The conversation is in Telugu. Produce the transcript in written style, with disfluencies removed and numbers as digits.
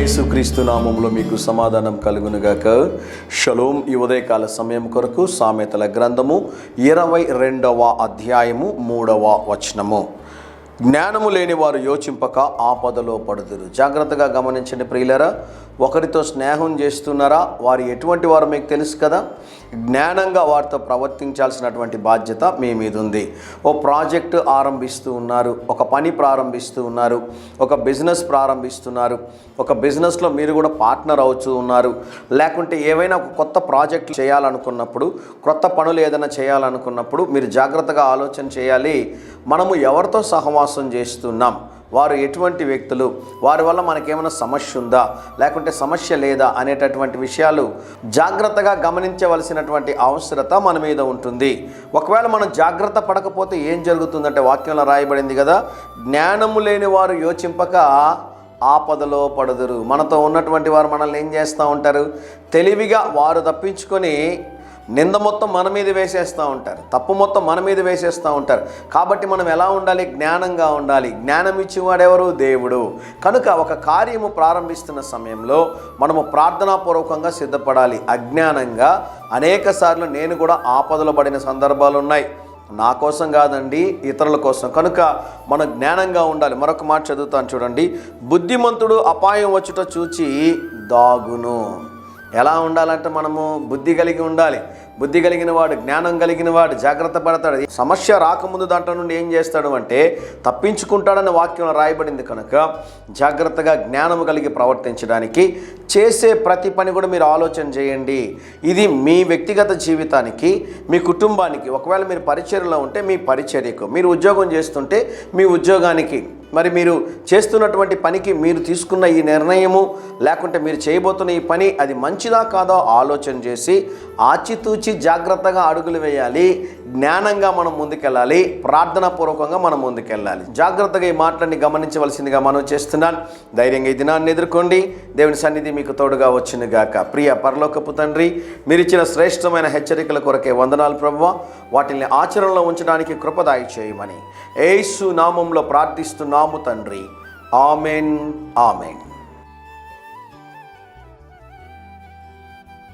యేసుక్రీస్తు నామములో మీకు సమాధానం కలుగునుగాక. షలోం. ఈ ఉదయకాల సమయం కొరకు సామెతల గ్రంథము 22వ అధ్యాయము 3వ వచనము. జ్ఞానము లేని వారు యోచింపక ఆపదలో పడుదురు. జాగ్రత్తగా గమనించండి ప్రియులారా. ఒకరితో స్నేహం చేస్తున్నారా, వారు ఎటువంటి వారు మీకు తెలుసు కదా. జ్ఞానంగా వారితో ప్రవర్తించాల్సినటువంటి బాధ్యత మీ మీద ఉంది. ఓ ప్రాజెక్టు ఆరంభిస్తూ ఉన్నారు, ఒక పని ప్రారంభిస్తూ ఉన్నారు, ఒక బిజినెస్ ప్రారంభిస్తున్నారు, ఒక బిజినెస్లో మీరు కూడా పార్ట్నర్ అవుతూ ఉన్నారు. లేకుంటే ఏవైనా ఒక కొత్త ప్రాజెక్ట్ చేయాలనుకున్నప్పుడు, కొత్త పనులు ఏదైనా చేయాలనుకున్నప్పుడు మీరు జాగ్రత్తగా ఆలోచన చేయాలి. మనము ఎవరితో సహవాసం చేస్తున్నాం, వారు ఎటువంటి వ్యక్తులు, వారి వల్ల మనకేమైనా సమస్య ఉందా లేకుంటే సమస్య లేదా అనేటటువంటి విషయాలు జాగ్రత్తగా గమనించవలసినటువంటి అవసరత మన మీద ఉంటుంది. ఒకవేళ మనం జాగ్రత్త పడకపోతే ఏం జరుగుతుందంటే వాక్యంలో రాయబడింది కదా, జ్ఞానము లేని వారు యోచింపక ఆపదలో పడుదురు. మనతో ఉన్నటువంటి వారు మనల్ని ఏం చేస్తూ ఉంటారు, తెలివిగా వారు తప్పించుకొని నింద మొత్తం మన మీద వేసేస్తూ ఉంటారు, తప్పు మొత్తం మన మీద వేసేస్తూ ఉంటారు. కాబట్టి మనం ఎలా ఉండాలి, జ్ఞానంగా ఉండాలి. జ్ఞానం ఇచ్చేవాడెవరు, దేవుడు. కనుక ఒక కార్యము ప్రారంభిస్తున్న సమయంలో మనము ప్రార్థనాపూర్వకంగా సిద్ధపడాలి. అజ్ఞానంగా అనేక సార్లు నేను కూడా ఆపదలు పడిన సందర్భాలు ఉన్నాయి. నా కోసం కాదండి, ఇతరుల కోసం. కనుక మనం జ్ఞానంగా ఉండాలి. మరొక మాట చదువుతాను చూడండి. బుద్ధిమంతుడు అపాయం వచ్చుట చూచి దాగును. ఎలా ఉండాలంటే మనము బుద్ధి కలిగి ఉండాలి. బుద్ధి కలిగిన వాడు, జ్ఞానం కలిగిన వాడు జాగ్రత్త పడతాడు. సమస్య రాకముందు దాంట్లో నుండి ఏం చేస్తాడు అంటే తప్పించుకుంటాడని వాక్యంలో రాయబడింది. కనుక జాగ్రత్తగా జ్ఞానం కలిగి ప్రవర్తించడానికి చేసే ప్రతి పని కూడా మీరు ఆలోచన చేయండి. ఇది మీ వ్యక్తిగత జీవితానికి, మీ కుటుంబానికి, ఒకవేళ మీరు పరిచర్యలో ఉంటే మీ పరిచర్యకు, మీరు ఉద్యోగం చేస్తుంటే మీ ఉద్యోగానికి, మరి మీరు చేస్తున్నటువంటి పనికి మీరు తీసుకున్న ఈ నిర్ణయము లేకుంటే మీరు చేయబోతున్న ఈ పని అది మంచిదా కాదో ఆలోచన చేసి ఆచితూచి జాగ్రత్తగా అడుగులు వేయాలి. జ్ఞానంగా మనం ముందుకెళ్ళాలి, ప్రార్థనాపూర్వకంగా మనం ముందుకెళ్ళాలి. జాగ్రత్తగా ఈ మాటలన్నీ గమనించవలసిందిగా మనం చేస్తున్నాను. ధైర్యంగా ఈ దినాన్ని ఎదుర్కోండి. దేవుని సన్నిధి మీకు తోడుగా వచ్చునుగాక. ప్రియ పరలోకపు తండ్రి, మీరిచ్చిన శ్రేష్టమైన హెచ్చరికల కొరకే వందనాలు ప్రభువా. వాటిని ఆచరణలో ఉంచడానికి కృపదాయి చేయమని యేసు నామంలో ప్రార్థిస్తున్నాము తండ్రి. Amen, amen.